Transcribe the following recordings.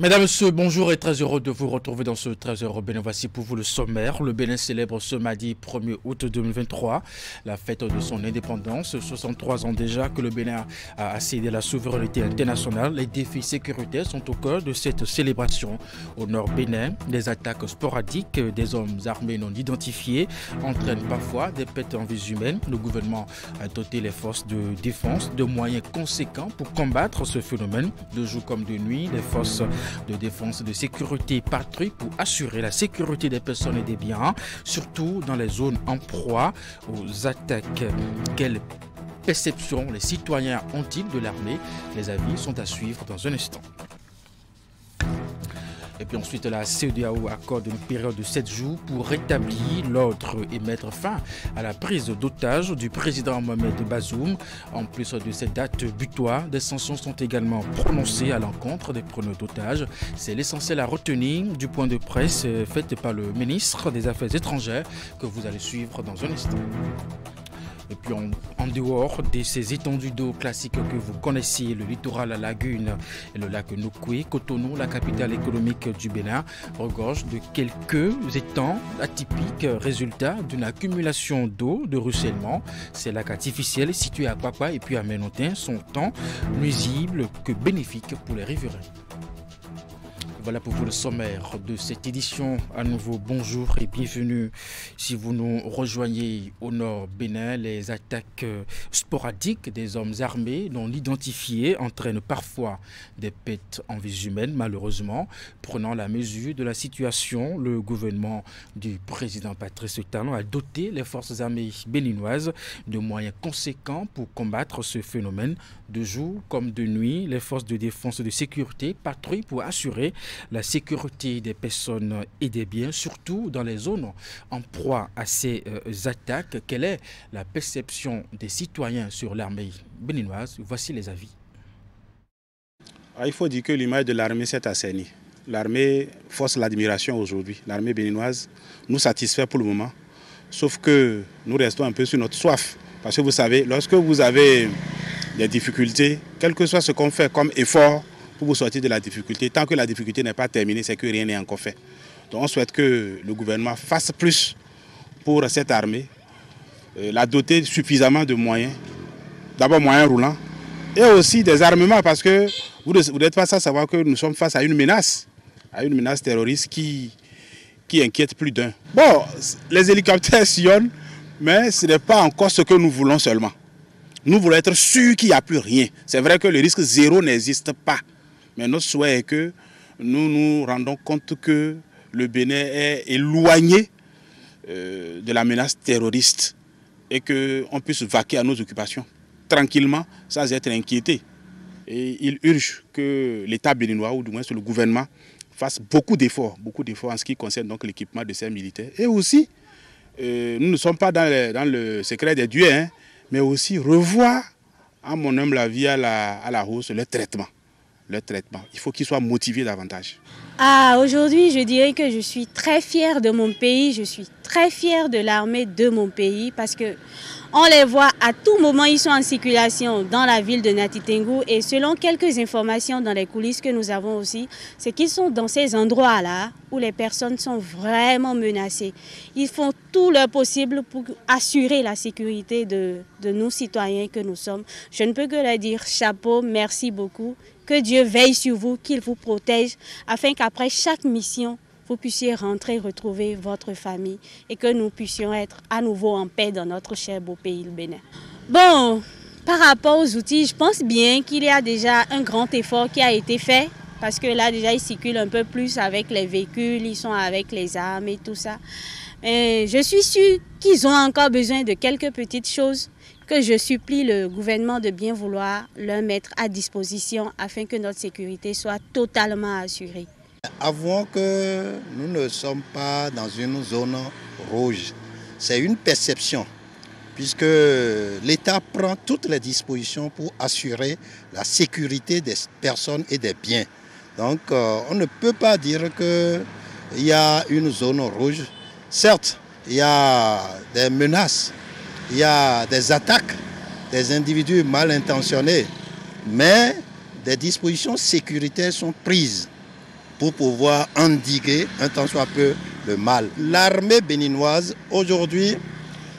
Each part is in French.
Mesdames, Messieurs, bonjour et très heureux de vous retrouver dans ce 13h au Bénin. Voici pour vous le sommaire. Le Bénin célèbre ce mardi 1er août 2023 la fête de son indépendance. 63 ans déjà que le Bénin a accédé à la souveraineté internationale. Les défis sécuritaires sont au cœur de cette célébration. Au nord Bénin, les attaques sporadiques des hommes armés non identifiés entraînent parfois des pertes en vies humaines. Le gouvernement a doté les forces de défense de moyens conséquents pour combattre ce phénomène. De jour comme de nuit, les forces de défense et de sécurité patrouillent pour assurer la sécurité des personnes et des biens, surtout dans les zones en proie aux attaques. Quelle perception les citoyens ont-ils de l'armée? Les avis sont à suivre dans un instant. Et puis ensuite, la CEDEAO accorde une période de 7 jours pour rétablir l'ordre et mettre fin à la prise d'otages du président Mohamed Bazoum. En plus de cette date butoir, des sanctions sont également prononcées à l'encontre des preneurs d'otages. C'est l'essentiel à retenir du point de presse fait par le ministre des Affaires étrangères que vous allez suivre dans un instant. Et puis en dehors de ces étendues d'eau classiques que vous connaissez, le littoral, la lagune et le lac Nokoué, Cotonou, la capitale économique du Bénin, regorge de quelques étangs atypiques, résultat d'une accumulation d'eau, de ruissellement. Ces lacs artificiels situés à Kwakwa et puis à Ménotin sont tant nuisibles que bénéfiques pour les riverains. Voilà pour vous le sommaire de cette édition. À nouveau, bonjour et bienvenue. Si vous nous rejoignez au nord Bénin, les attaques sporadiques des hommes armés non identifiés entraînent parfois des pertes en vies humaines, malheureusement. Prenant la mesure de la situation, le gouvernement du président Patrice Talon a doté les forces armées béninoises de moyens conséquents pour combattre ce phénomène. De jour comme de nuit, les forces de défense et de sécurité patrouillent pour assurer la sécurité des personnes et des biens, surtout dans les zones en proie à ces attaques. Quelle est la perception des citoyens sur l'armée béninoise? Voici les avis. Il faut dire que l'image de l'armée s'est assainie. L'armée force l'admiration aujourd'hui. L'armée béninoise nous satisfait pour le moment, sauf que nous restons un peu sur notre soif. Parce que vous savez, lorsque vous avez des difficultés, quel que soit ce qu'on fait comme effort pour vous sortir de la difficulté, tant que la difficulté n'est pas terminée, c'est que rien n'est encore fait. Donc on souhaite que le gouvernement fasse plus pour cette armée, la doter suffisamment de moyens, d'abord moyens roulants, et aussi des armements, parce que vous n'êtes pas sans savoir que nous sommes face à une menace terroriste qui inquiète plus d'un. Bon, les hélicoptères sillonnent, mais ce n'est pas encore ce que nous voulons seulement. Nous voulons être sûrs qu'il n'y a plus rien. C'est vrai que le risque zéro n'existe pas. Mais notre souhait est que nous nous rendons compte que le Bénin est éloigné de la menace terroriste et qu'on puisse vaquer à nos occupations tranquillement sans être inquiété. Et il urge que l'État béninois, ou du moins le gouvernement, fasse beaucoup d'efforts en ce qui concerne donc l'équipement de ces militaires. Et aussi, nous ne sommes pas dans le secret des dieux, hein, mais aussi revoir, à mon humble avis, à la hausse, le traitement. Il faut qu'ils soient motivés davantage. Aujourd'hui, je dirais que je suis très fière de mon pays, je suis très fière de l'armée de mon pays parce que on les voit à tout moment, ils sont en circulation dans la ville de Nati Tengou et selon quelques informations dans les coulisses que nous avons aussi, c'est qu'ils sont dans ces endroits-là où les personnes sont vraiment menacées. Ils font tout leur possible pour assurer la sécurité de nous citoyens que nous sommes. Je ne peux que leur dire chapeau, merci beaucoup. Que Dieu veille sur vous, qu'il vous protège, afin qu'après chaque mission, vous puissiez rentrer, retrouver votre famille et que nous puissions être à nouveau en paix dans notre cher beau pays, le Bénin. Bon, par rapport aux outils, je pense bien qu'il y a déjà un grand effort qui a été fait parce que là, déjà, ils circulent un peu plus avec les véhicules, ils sont avec les armes et tout ça. Et je suis sûre qu'ils ont encore besoin de quelques petites choses que je supplie le gouvernement de bien vouloir leur mettre à disposition afin que notre sécurité soit totalement assurée. Avouons que nous ne sommes pas dans une zone rouge. C'est une perception, puisque l'État prend toutes les dispositions pour assurer la sécurité des personnes et des biens. Donc on ne peut pas dire qu'il y a une zone rouge. Certes, il y a des menaces, il y a des attaques, des individus mal intentionnés, mais des dispositions sécuritaires sont prises pour pouvoir endiguer un tant soit peu le mal. L'armée béninoise, aujourd'hui,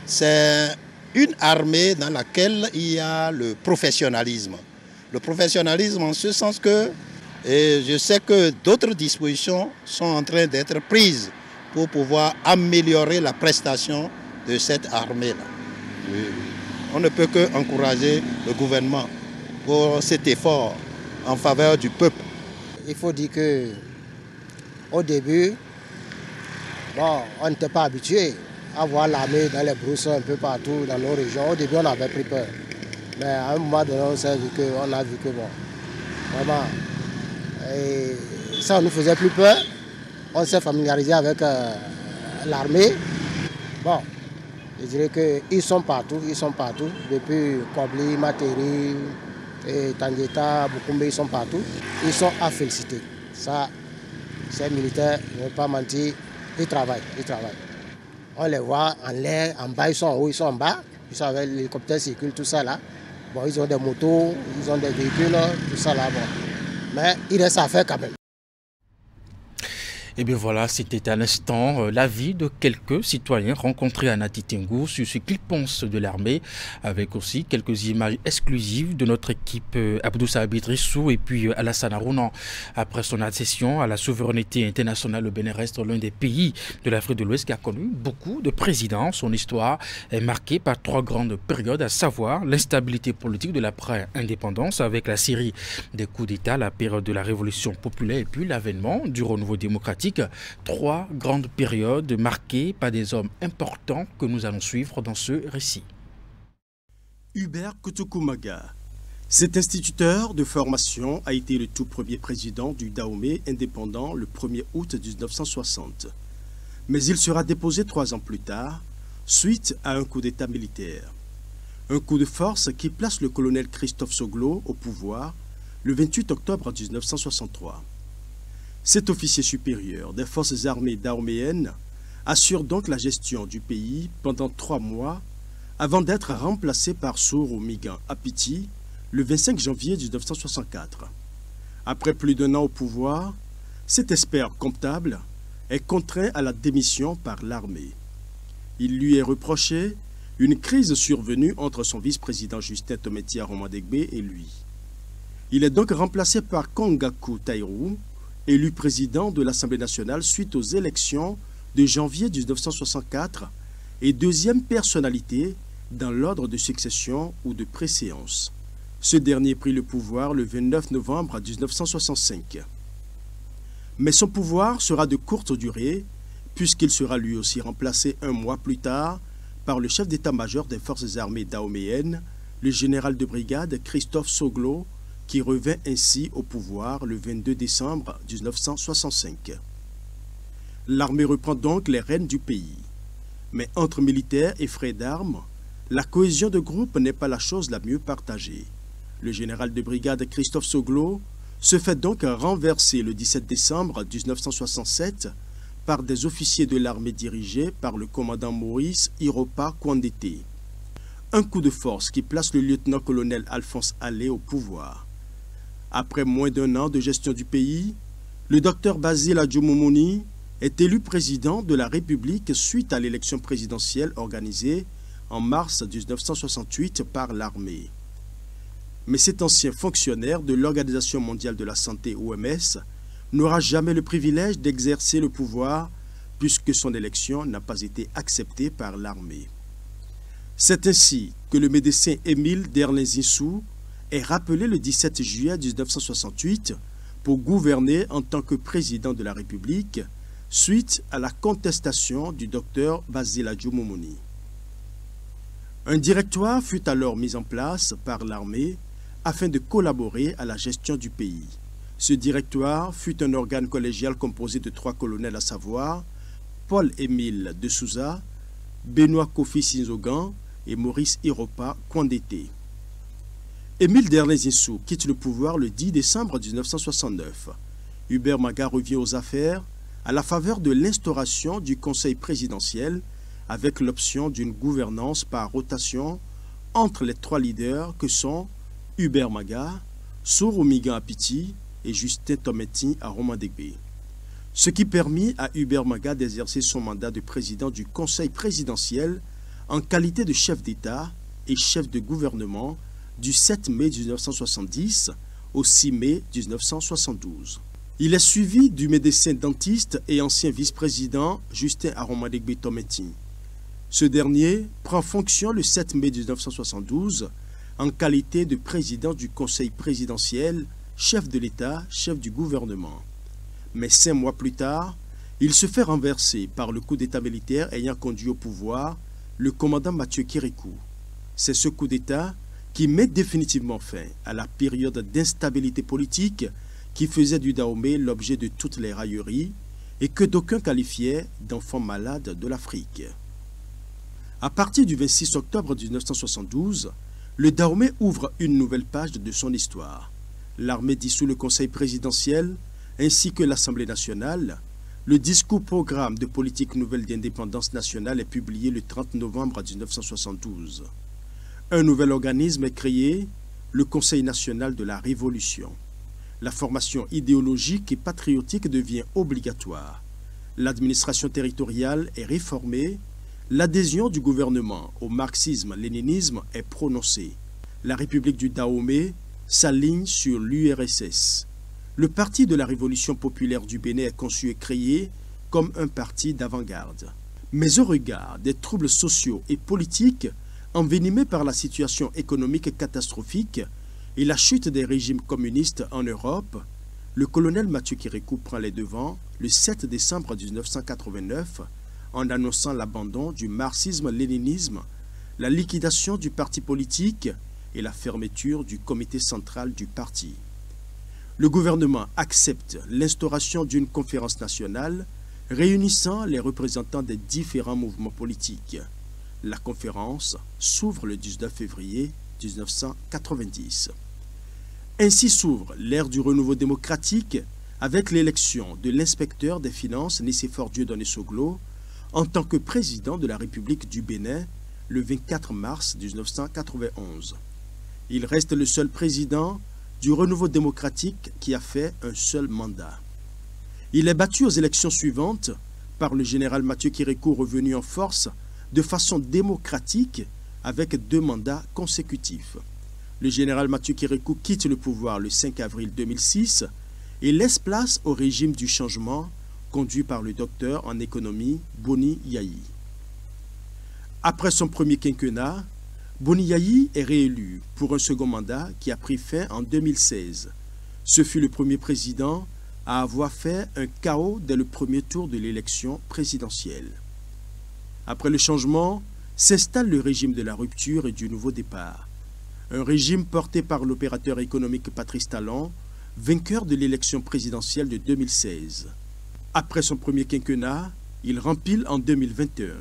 c'est une armée dans laquelle il y a le professionnalisme. Le professionnalisme en ce sens que je sais que d'autres dispositions sont en train d'être prises pour pouvoir améliorer la prestation de cette armée-là. On ne peut qu'encourager le gouvernement pour cet effort en faveur du peuple. Il faut dire qu'au début, on n'était pas habitué à voir l'armée dans les brousses un peu partout dans nos régions. Au début, on avait pris peur. Mais à un moment donné, on a vu que vraiment, et ça ne nous faisait plus peur. On s'est familiarisé avec l'armée. Je dirais qu'ils sont partout, Depuis Kobli, Materi, Tandieta, Bukumbe, ils sont partout. Ils sont à féliciter. Ça, ces militaires, je ne vais pas mentir, ils travaillent. On les voit en l'air, en bas, ils sont en haut, ils sont en bas. Ils sont avec l'hélicoptère circule, tout ça là. Ils ont des motos, ils ont des véhicules, tout ça là. Mais il reste à faire quand même. Et bien voilà, c'était à l'instant l'avis de quelques citoyens rencontrés à Nati Tengou sur ce qu'ils pensent de l'armée, avec aussi quelques images exclusives de notre équipe Abdou Saab Idrissou et puis Alassane Harouna. Après son accession à la souveraineté internationale, le Bénin reste l'un des pays de l'Afrique de l'Ouest qui a connu beaucoup de présidents. Son histoire est marquée par 3 grandes périodes, à savoir l'instabilité politique de l'après-indépendance avec la série des coups d'État, la période de la révolution populaire et puis l'avènement du renouveau démocratique. 3 grandes périodes marquées par des hommes importants que nous allons suivre dans ce récit. Hubert Kotokumaga. Cet instituteur de formation a été le tout premier président du Dahomey indépendant le 1er août 1960. Mais il sera déposé 3 ans plus tard, suite à un coup d'État militaire. Un coup de force qui place le colonel Christophe Soglo au pouvoir le 28 octobre 1963. Cet officier supérieur des forces armées dahoméennes assure donc la gestion du pays pendant 3 mois avant d'être remplacé par Soro Migan Apiti le 25 janvier 1964. Après plus d'1 an au pouvoir, cet expert comptable est contraint à la démission par l'armée. Il lui est reproché une crise survenue entre son vice-président Justin Tometia Romadegbe et lui. Il est donc remplacé par Kongaku Tairou, élu président de l'Assemblée nationale suite aux élections de janvier 1964 et 2e personnalité dans l'ordre de succession ou de préséance. Ce dernier prit le pouvoir le 29 novembre 1965. Mais son pouvoir sera de courte durée puisqu'il sera lui aussi remplacé 1 mois plus tard par le chef d'état-major des forces armées dahoméennes, le général de brigade Christophe Soglo, qui revint ainsi au pouvoir le 22 décembre 1965. L'armée reprend donc les rênes du pays. Mais entre militaires et frères d'armes, la cohésion de groupe n'est pas la chose la mieux partagée. Le général de brigade Christophe Soglo se fait donc renverser le 17 décembre 1967 par des officiers de l'armée dirigés par le commandant Maurice Iropa Kwandete. Un coup de force qui place le lieutenant-colonel Alphonse Allais au pouvoir. Après moins d'1 an de gestion du pays, le docteur Basile Adjoumomouni est élu président de la République suite à l'élection présidentielle organisée en mars 1968 par l'armée. Mais cet ancien fonctionnaire de l'Organisation mondiale de la santé OMS n'aura jamais le privilège d'exercer le pouvoir puisque son élection n'a pas été acceptée par l'armée. C'est ainsi que le médecin Émile Derlin-Zissou est rappelé le 17 juillet 1968 pour gouverner en tant que président de la République suite à la contestation du docteur Basile Adjoumomouni. Un directoire fut alors mis en place par l'armée afin de collaborer à la gestion du pays. Ce directoire fut un organe collégial composé de 3 colonels, à savoir Paul-Émile de Souza, Benoît Kofi Sinzogan et Maurice Iropa Kwandete. Émile Derlin-Zissou quitte le pouvoir le 10 décembre 1969. Hubert Maga revient aux affaires à la faveur de l'instauration du Conseil présidentiel avec l'option d'une gouvernance par rotation entre les 3 leaders que sont Hubert Maga, Soro Migan Apiti et Justin Tometi Romadegbe. ce qui permit à Hubert Maga d'exercer son mandat de président du Conseil présidentiel en qualité de chef d'État et chef de gouvernement du 7 mai 1970 au 6 mai 1972. Il est suivi du médecin dentiste et ancien vice-président Justin Aromadegbe-Tometi. Ce dernier prend fonction le 7 mai 1972 en qualité de président du Conseil présidentiel, chef de l'État, chef du gouvernement. Mais 5 mois plus tard, il se fait renverser par le coup d'État militaire ayant conduit au pouvoir le commandant Mathieu Kérékou. C'est ce coup d'État qui met définitivement fin à la période d'instabilité politique qui faisait du Dahomey l'objet de toutes les railleries et que d'aucuns qualifiaient d'enfant malade de l'Afrique. À partir du 26 octobre 1972, le Dahomey ouvre une nouvelle page de son histoire. L'armée dissout le Conseil présidentiel ainsi que l'Assemblée nationale. Le discours-programme de politique nouvelle d'indépendance nationale est publié le 30 novembre 1972. Un nouvel organisme est créé, le Conseil national de la Révolution. La formation idéologique et patriotique devient obligatoire. L'administration territoriale est réformée. L'adhésion du gouvernement au marxisme-léninisme est prononcée. La République du Dahomey s'aligne sur l'URSS. Le Parti de la Révolution populaire du Bénin est conçu et créé comme un parti d'avant-garde. Mais au regard des troubles sociaux et politiques envenimés par la situation économique catastrophique et la chute des régimes communistes en Europe, le colonel Mathieu Kérékou prend les devants le 7 décembre 1989 en annonçant l'abandon du marxisme-léninisme, la liquidation du parti politique et la fermeture du comité central du parti. Le gouvernement accepte l'instauration d'une conférence nationale réunissant les représentants des différents mouvements politiques. La conférence s'ouvre le 19 février 1990. Ainsi s'ouvre l'ère du renouveau démocratique avec l'élection de l'inspecteur des finances Nicéphore Dieudonné Soglo en tant que président de la République du Bénin le 24 mars 1991. Il reste le seul président du renouveau démocratique qui a fait un seul mandat. Il est battu aux élections suivantes par le général Mathieu Kérékou revenu en force de façon démocratique avec 2 mandats consécutifs. Le général Mathieu Kérékou quitte le pouvoir le 5 avril 2006 et laisse place au régime du changement conduit par le docteur en économie Boni Yayi. Après son premier quinquennat, Boni Yayi est réélu pour un second mandat qui a pris fin en 2016. Ce fut le premier président à avoir fait un chaos dès le premier tour de l'élection présidentielle. Après le changement, s'installe le régime de la rupture et du nouveau départ. Un régime porté par l'opérateur économique Patrice Talon, vainqueur de l'élection présidentielle de 2016. Après son premier quinquennat, il rempile en 2021.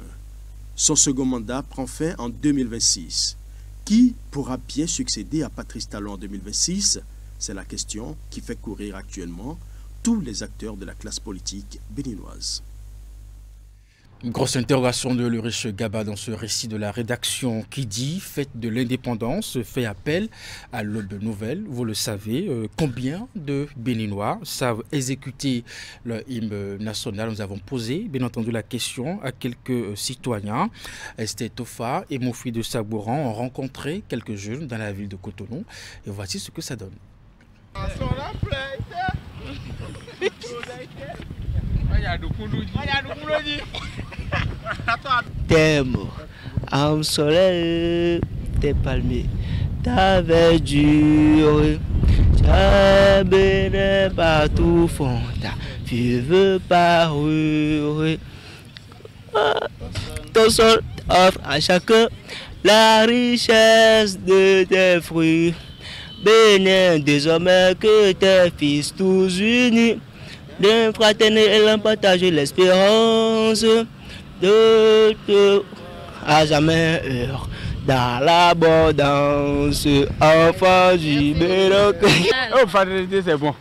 Son second mandat prend fin en 2026. Qui pourra bien succéder à Patrice Talon en 2026? C'est la question qui fait courir actuellement tous les acteurs de la classe politique béninoise. Une grosse interrogation de Ulrich Gaba dans ce récit de la rédaction qui dit « Fête de l'indépendance fait appel à l'aube nouvelle ». Vous le savez, combien de Béninois savent exécuter le hymne national? Nous avons posé, bien entendu, la question à quelques citoyens. Esther Tofa et Mofi de Sabouran ont rencontré quelques jeunes dans la ville de Cotonou. Et voici ce que ça donne. Thème, âme soleil, tes palmiers, ta verdure, ta bénin partout fond, ta vive parure. Ton sol offre à chacun la richesse de tes fruits. Bénin désormais que tes fils tous unis, d'un fraternel et partager l'espérance de à jamais heure dans l'abondance, enfant du Bénin. Oh, fraternité, c'est bon.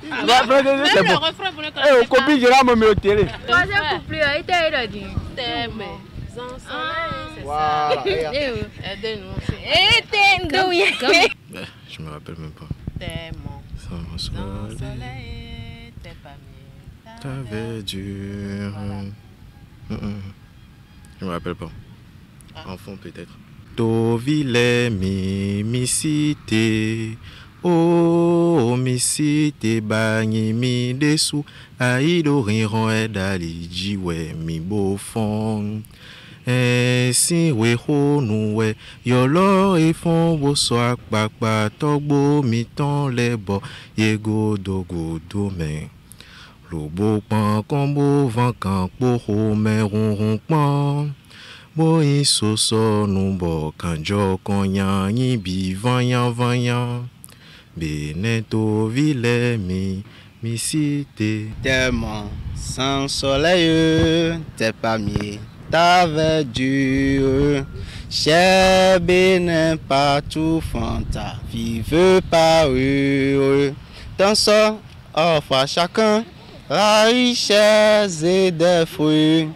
Fraternité, c'est bon. Eh, copie, je l'ai mis au télé. Troisième couplet a été dit. Thème. Voilà. Je me rappelle même pas. Thème. Sans soleil. Tes palmiers, ta T'avais dur. Je me rappelle pas. Enfant peut-être. Tovile mi cité. Oh mi cité bagni mi dessous. Aïdo riron et dali jiwe mi beau fond. Si we ho nou we yolo e fon wo soak bakba togbo mi ton lebo ye go do men. Lobo pan kombo vankan po ho men ron pan. Bo iso so nou bo kanjo konyan yi bi vanyan. Beneto ville mi cité. Tellement sans soleil, t'es pas mieux. T'avais dur, cher Bénin partout, fanta, vive pas heureux. Dans ça, offre à chacun la richesse et des fruits.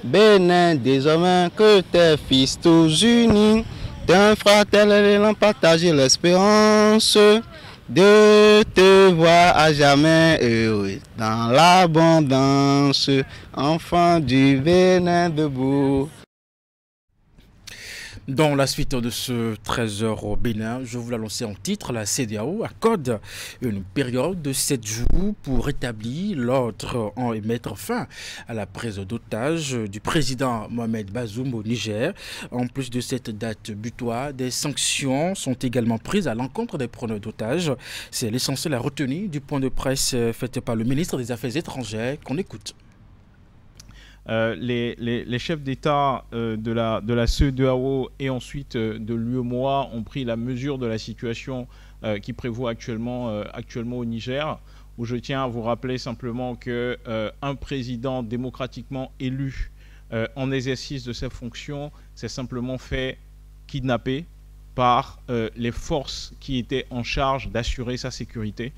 Bénin, désormais que tes fils tous unis, d'un fratel élan partager l'espérance de te voir à jamais heureux dans l'abondance, enfant du Bénin debout. Dans la suite de ce 13h au Bénin, je vous l'annonçais en titre, la CEDEAO accorde une période de 7 jours pour rétablir l'ordre et mettre fin à la prise d'otage du président Mohamed Bazoum au Niger. En plus de cette date butoir, des sanctions sont également prises à l'encontre des preneurs d'otages. C'est l'essentiel à retenir du point de presse fait par le ministre des Affaires étrangères qu'on écoute. Les chefs d'État de la CEDEAO et ensuite de l'UEMOA ont pris la mesure de la situation qui prévaut actuellement au Niger, où je tiens à vous rappeler simplement qu'un président démocratiquement élu en exercice de ses fonctions s'est simplement fait kidnapper par les forces qui étaient en charge d'assurer sa sécurité.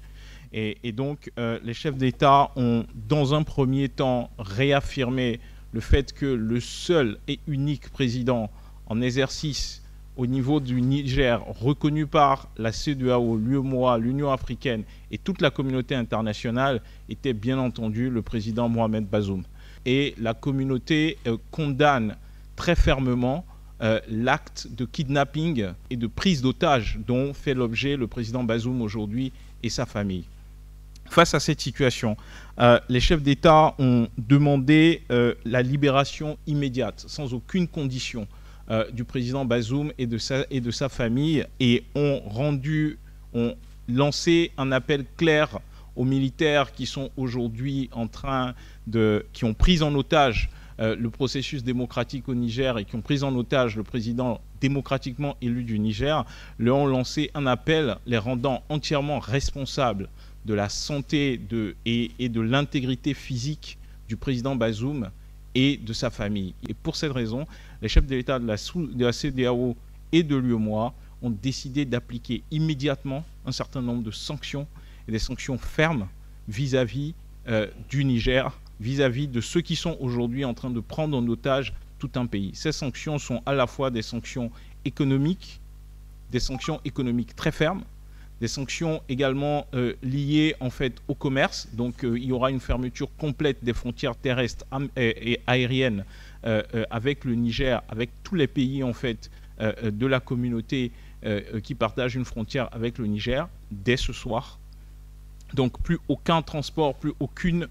Et donc, les chefs d'État ont, dans un premier temps, réaffirmé le fait que le seul et unique président en exercice au niveau du Niger, reconnu par la CEDEAO, l'UEMOA, l'Union africaine et toute la communauté internationale, était bien entendu le président Mohamed Bazoum. Et la communauté condamne très fermement l'acte de kidnapping et de prise d'otage dont fait l'objet le président Bazoum aujourd'hui et sa famille. Face à cette situation, les chefs d'État ont demandé la libération immédiate, sans aucune condition, du président Bazoum et de sa famille, et ont lancé un appel clair aux militaires qui sont aujourd'hui qui ont pris en otage le processus démocratique au Niger et qui ont pris en otage le président démocratiquement élu du Niger, leur ont lancé un appel les rendant entièrement responsables de la santé et de l'intégrité physique du président Bazoum et de sa famille. Et pour cette raison, les chefs de l'État de la CEDEAO et de l'UEMOA ont décidé d'appliquer immédiatement un certain nombre de sanctions, et des sanctions fermes vis-à-vis du Niger, vis-à-vis de ceux qui sont aujourd'hui en train de prendre en otage tout un pays. Ces sanctions sont à la fois des sanctions économiques très fermes, des sanctions également liées en fait au commerce. Donc il y aura une fermeture complète des frontières terrestres et aériennes avec le Niger, avec tous les pays en fait de la communauté qui partagent une frontière avec le Niger dès ce soir. Donc plus aucun transport, plus aucune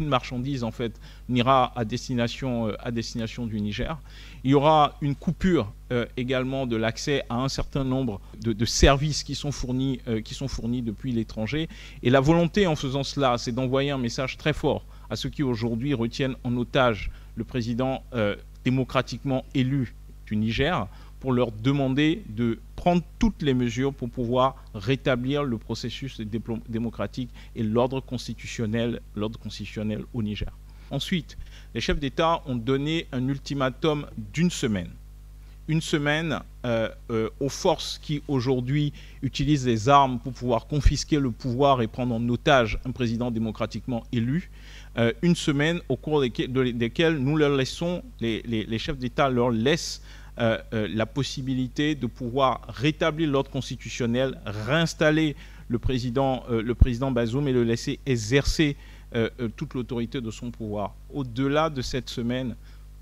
marchandise en fait n'ira à destination du Niger. Il y aura une coupure également de l'accès à un certain nombre de services qui sont fournis depuis l'étranger. Et la volonté en faisant cela, c'est d'envoyer un message très fort à ceux qui aujourd'hui retiennent en otage le président démocratiquement élu du Niger, pour leur demander de prendre toutes les mesures pour pouvoir rétablir le processus démocratique et l'ordre constitutionnel au Niger. Ensuite, les chefs d'État ont donné un ultimatum d'une semaine. Une semaine aux forces qui aujourd'hui utilisent les armes pour pouvoir confisquer le pouvoir et prendre en otage un président démocratiquement élu. Une semaine au cours desquelles nous leur laissons, les chefs d'État leur laissent la possibilité de pouvoir rétablir l'ordre constitutionnel, réinstaller le président Bazoum et le laisser exercer toute l'autorité de son pouvoir. Au-delà de cette semaine,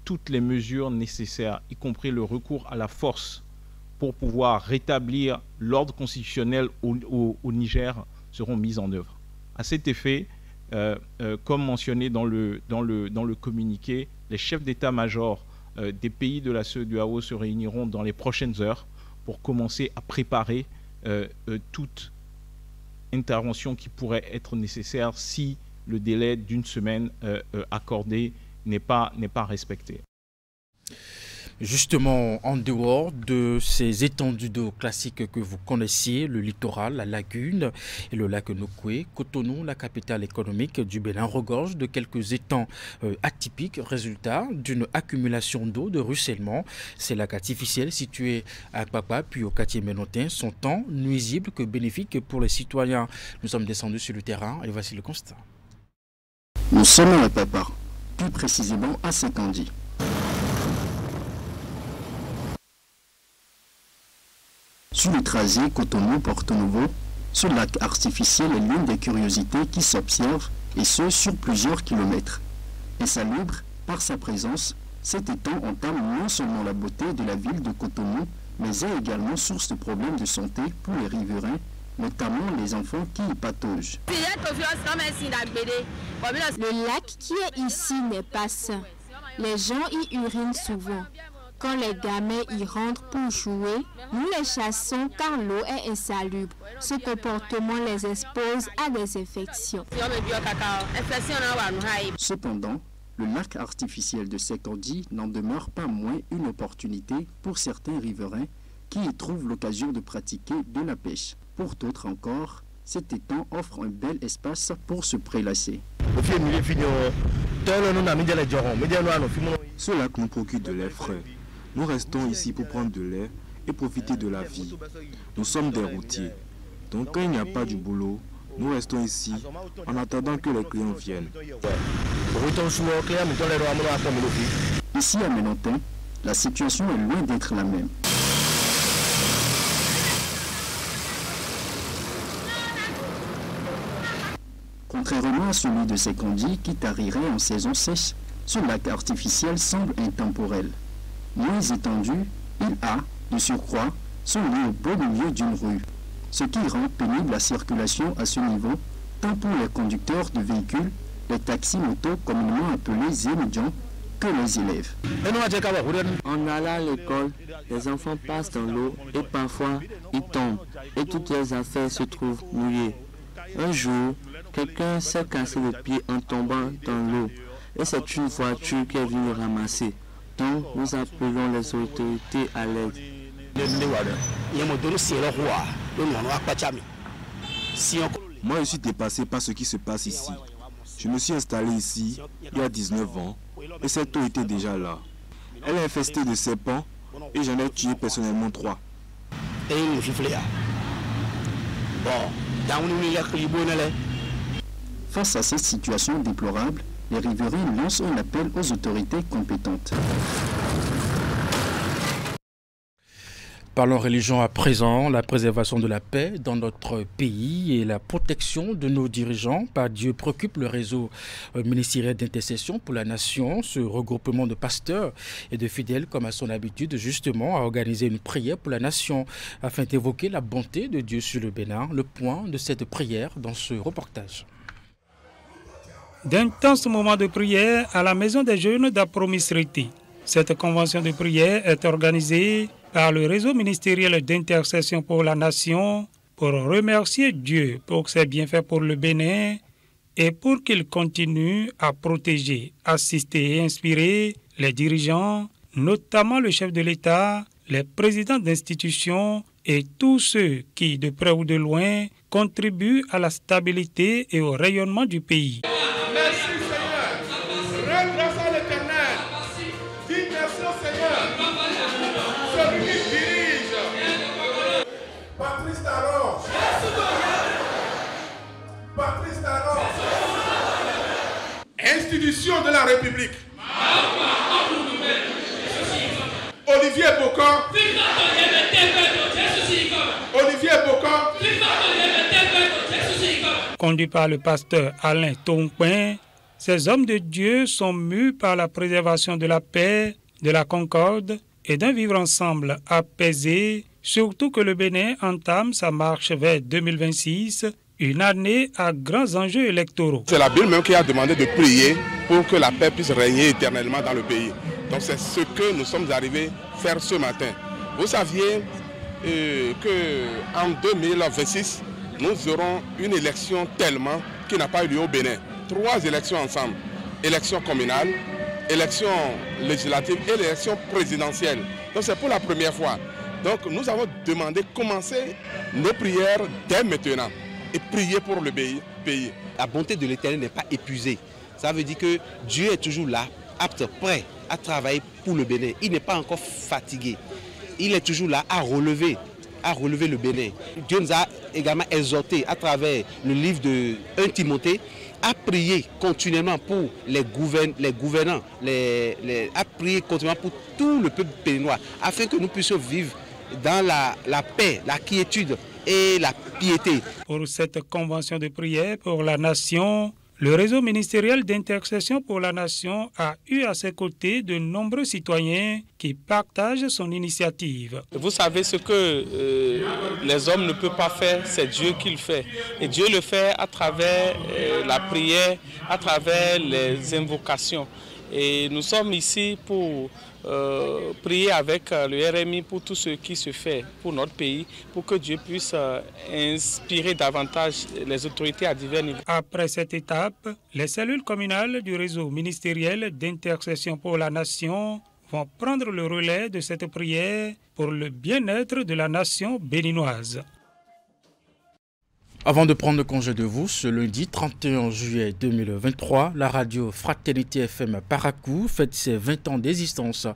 toutes les mesures nécessaires, y compris le recours à la force pour pouvoir rétablir l'ordre constitutionnel au Niger, seront mises en œuvre. À cet effet, comme mentionné dans le communiqué, les chefs d'état-major des pays de la CEDEAO se réuniront dans les prochaines heures pour commencer à préparer toute intervention qui pourrait être nécessaire si le délai d'une semaine accordé n'est pas respecté. Justement, en dehors de ces étendues d'eau classiques que vous connaissiez, le littoral, la lagune et le lac Nokoué, Cotonou, la capitale économique du Bénin, regorge de quelques étangs atypiques, résultat d'une accumulation d'eau, de ruissellement. Ces lacs artificiels situés à Kpakpa puis au quartier Ménotin sont tant nuisibles que bénéfiques pour les citoyens. Nous sommes descendus sur le terrain et voici le constat. Nous sommes à Kpakpa, plus précisément à Sekandi. Sur le trajet Cotonou-Porto Nouveau, ce lac artificiel est l'une des curiosités qui s'observent, et ce sur plusieurs kilomètres. Insalubre par sa présence, cet étang entame non seulement la beauté de la ville de Cotonou, mais est également source de problèmes de santé pour les riverains, notamment les enfants qui y pataugent. Le lac qui est ici n'est pas sain. Les gens y urinent souvent. Quand les gamins y rentrent pour jouer, nous les chassons car l'eau est insalubre. Ce comportement les expose à des infections. Cependant, le lac artificiel de Sekandi n'en demeure pas moins une opportunité pour certains riverains qui y trouvent l'occasion de pratiquer de la pêche. Pour d'autres encore, cet étang offre un bel espace pour se prélasser. Ce lac nous procure de lait frais. Nous restons ici pour prendre de lait et profiter de la vie. Nous sommes des routiers. Donc quand il n'y a pas du boulot, nous restons ici en attendant que les clients viennent. Ici à Ménotin, la situation est loin d'être la même. Contrairement à celui de Sekandi qui tarirait en saison sèche, ce lac artificiel semble intemporel. Moins étendu, il a, de surcroît, son lit au beau milieu d'une rue, ce qui rend pénible la circulation à ce niveau, tant pour les conducteurs de véhicules, les taxis-motos communément appelés zénidjans, que les élèves. En allant à l'école, les enfants passent dans l'eau et parfois ils tombent et toutes les affaires se trouvent mouillées. Un jour, quelqu'un s'est cassé le pied en tombant dans l'eau et c'est une voiture qui est venue le ramasser. Donc, nous appelons les autorités à l'aide. Moi, je suis dépassé par ce qui se passe ici. Je me suis installé ici il y a 19 ans et cette eau était déjà là. Elle est infestée de serpents et j'en ai tué personnellement 3. Face à cette situation déplorable, les riverains lancent un appel aux autorités compétentes. Parlons religion à présent, la préservation de la paix dans notre pays et la protection de nos dirigeants par Dieu préoccupe le réseau ministériel d'intercession pour la nation. Ce regroupement de pasteurs et de fidèles, comme à son habitude, justement, a organisé une prière pour la nation afin d'évoquer la bonté de Dieu sur le Bénin. Le point de cette prière dans ce reportage. D'intenses moments de prière à la maison des jeunes d'Apromisriti. Cette convention de prière est organisée par le réseau ministériel d'intercession pour la nation pour remercier Dieu pour ses bienfaits pour le Bénin et pour qu'il continue à protéger, assister et inspirer les dirigeants, notamment le chef de l'État, les présidents d'institutions et tous ceux qui, de près ou de loin, contribuent à la stabilité et au rayonnement du pays. Merci Seigneur. Rends grâce à l'Éternel. Dis merci au Seigneur. Celui qui dirige. Patrice Talon. Patrice Talon. Institution de la République. Olivier Bocan. Olivier Bocan. Conduits par le pasteur Alain Tongpin, ces hommes de Dieu sont mus par la préservation de la paix, de la concorde et d'un vivre ensemble apaisé, surtout que le Bénin entame sa marche vers 2026, une année à grands enjeux électoraux. C'est la Bible même qui a demandé de prier pour que la paix puisse régner éternellement dans le pays. Donc c'est ce que nous sommes arrivés à faire ce matin. Vous saviez qu'en 2026, nous aurons une élection tellement qui n'a pas eu lieu au Bénin. 3 élections ensemble. Élection communale, élection législative et l'élection présidentielle. Donc c'est pour la première fois. Donc nous avons demandé de commencer nos prières dès maintenant et prier pour le pays. La bonté de l'Éternel n'est pas épuisée. Ça veut dire que Dieu est toujours là, apte, prêt à travailler pour le Bénin. Il n'est pas encore fatigué. Il est toujours là à relever le Bénin. Dieu nous a également exhortés à travers le livre de 1 Timothée à prier continuellement pour les gouvernants, à prier continuellement pour tout le peuple béninois, afin que nous puissions vivre dans la paix, la quiétude et la piété. Pour cette convention de prière pour la nation, le réseau ministériel d'intercession pour la nation a eu à ses côtés de nombreux citoyens qui partagent son initiative. Vous savez ce que les hommes ne peuvent pas faire, c'est Dieu qui le fait. Et Dieu le fait à travers la prière, à travers les invocations. Et nous sommes ici pour prier avec le RMI pour tout ce qui se fait pour notre pays, pour que Dieu puisse inspirer davantage les autorités à divers niveaux. Après cette étape, les cellules communales du réseau ministériel d'intercession pour la nation vont prendre le relais de cette prière pour le bien-être de la nation béninoise. Avant de prendre congé de vous, ce lundi 31 juillet 2023, la radio Fraternité FM Parakou fête ses 20 ans d'existence.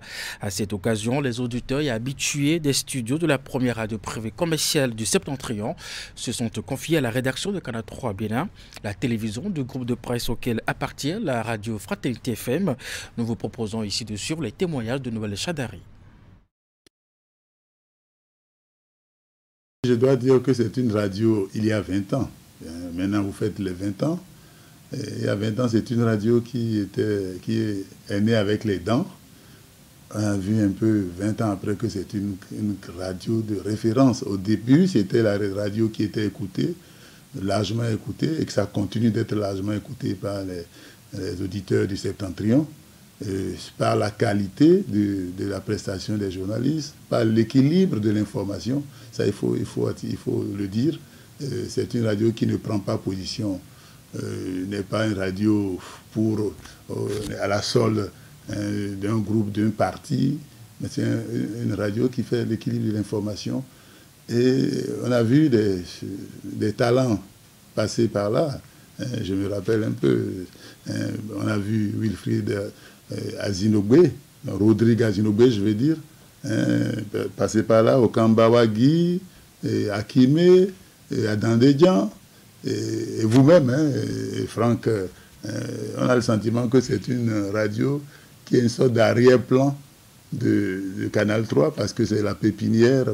À cette occasion, les auditeurs et habitués des studios de la première radio privée commerciale du Septentrion se sont confiés à la rédaction de Canal 3 Bénin, la télévision du groupe de presse auquel appartient la radio Fraternité FM. Nous vous proposons ici de suivre les témoignages de Noël Chadari. Je dois dire que c'est une radio il y a 20 ans. Maintenant, vous faites les 20 ans. Et il y a 20 ans, c'est une radio qui est née avec les dents. On a vu un peu 20 ans après que c'est une radio de référence. Au début, c'était la radio qui était écoutée, largement écoutée, et que ça continue d'être largement écoutée par les auditeurs du Septentrion, par la qualité de la prestation des journalistes, par l'équilibre de l'information. Ça, il faut le dire. C'est une radio qui ne prend pas position, n'est pas une radio à la solde d'un groupe, d'un parti, mais c'est une radio qui fait l'équilibre de l'information. Et on a vu des talents passer par là. Je me rappelle un peu, on a vu Wilfried Azinogbe, Rodrigue Azinogbe, je veux dire, passer par là, au Kambawagi, Akime, Adandedjan, et vous-même, et Franck, on a le sentiment que c'est une radio qui est une sorte d'arrière-plan de Canal 3, parce que c'est la pépinière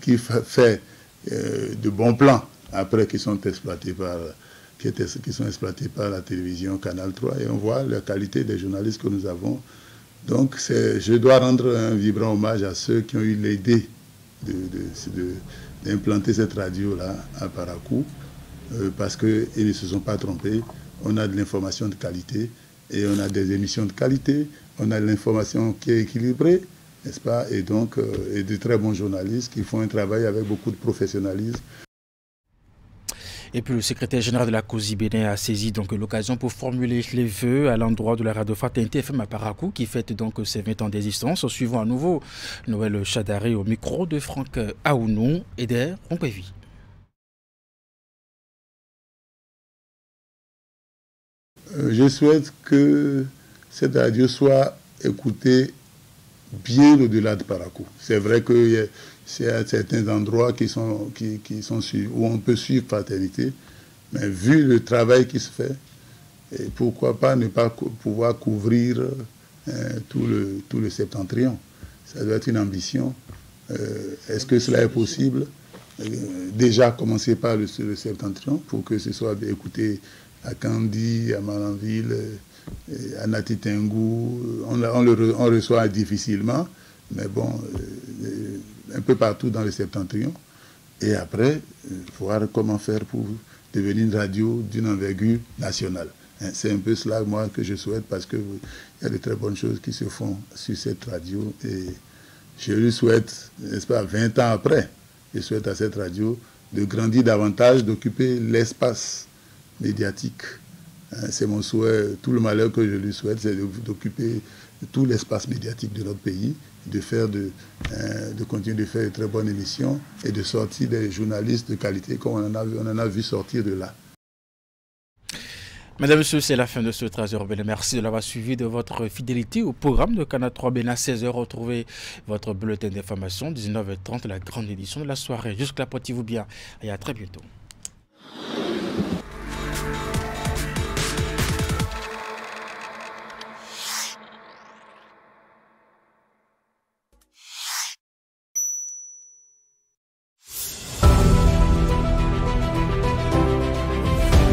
qui fait de bons plans, après qui sont exploités par la télévision Canal 3, et on voit la qualité des journalistes que nous avons. Donc je dois rendre un vibrant hommage à ceux qui ont eu l'idée d'implanter cette radio-là à Parakou, parce qu'ils ne se sont pas trompés. On a de l'information de qualité, et on a des émissions de qualité, on a de l'information qui est équilibrée, n'est-ce pas, et donc et de très bons journalistes qui font un travail avec beaucoup de professionnalisme. Et puis le secrétaire général de la COSI Bénin a saisi donc l'occasion pour formuler les vœux à l'endroit de la radio Fraternité FM à Parakou qui fête donc ses 20 ans d'existence. Suivant à nouveau Noël Chadari au micro de Franck Aounou et d'Air Rompévi. Je souhaite que cette radio soit écoutée bien au-delà de Parakou. C'est vrai que c'est certains endroits où on peut suivre Fraternité, mais vu le travail qui se fait, et pourquoi pas ne pas pouvoir couvrir tout le Septentrion. Ça doit être une ambition. Est-ce que cela est possible? déjà commencer par le septentrion pour que ce soit écouté à Kandi, à Malanville, à Natitengou. On reçoit difficilement, mais bon, un peu partout dans le septentrion. Et après, voir comment faire pour devenir une radio d'une envergure nationale. C'est un peu cela, moi, que je souhaite, parce qu'il y a de très bonnes choses qui se font sur cette radio. Et je lui souhaite, n'est-ce pas, 20 ans après, je souhaite à cette radio de grandir davantage, d'occuper l'espace médiatique. C'est mon souhait. Tout le malheur que je lui souhaite, c'est d'occuper tout l'espace médiatique de notre pays, de continuer de faire de très bonnes émissions et de sortir des journalistes de qualité comme on en a vu sortir de là. Mesdames et messieurs, c'est la fin de ce 13h Bénin. Merci de l'avoir suivi, de votre fidélité au programme de Canal 3 Bénin. À 16h, retrouvez votre bulletin d'information. 19h30, la grande édition de la soirée. Jusque-là, portez-vous bien et à très bientôt.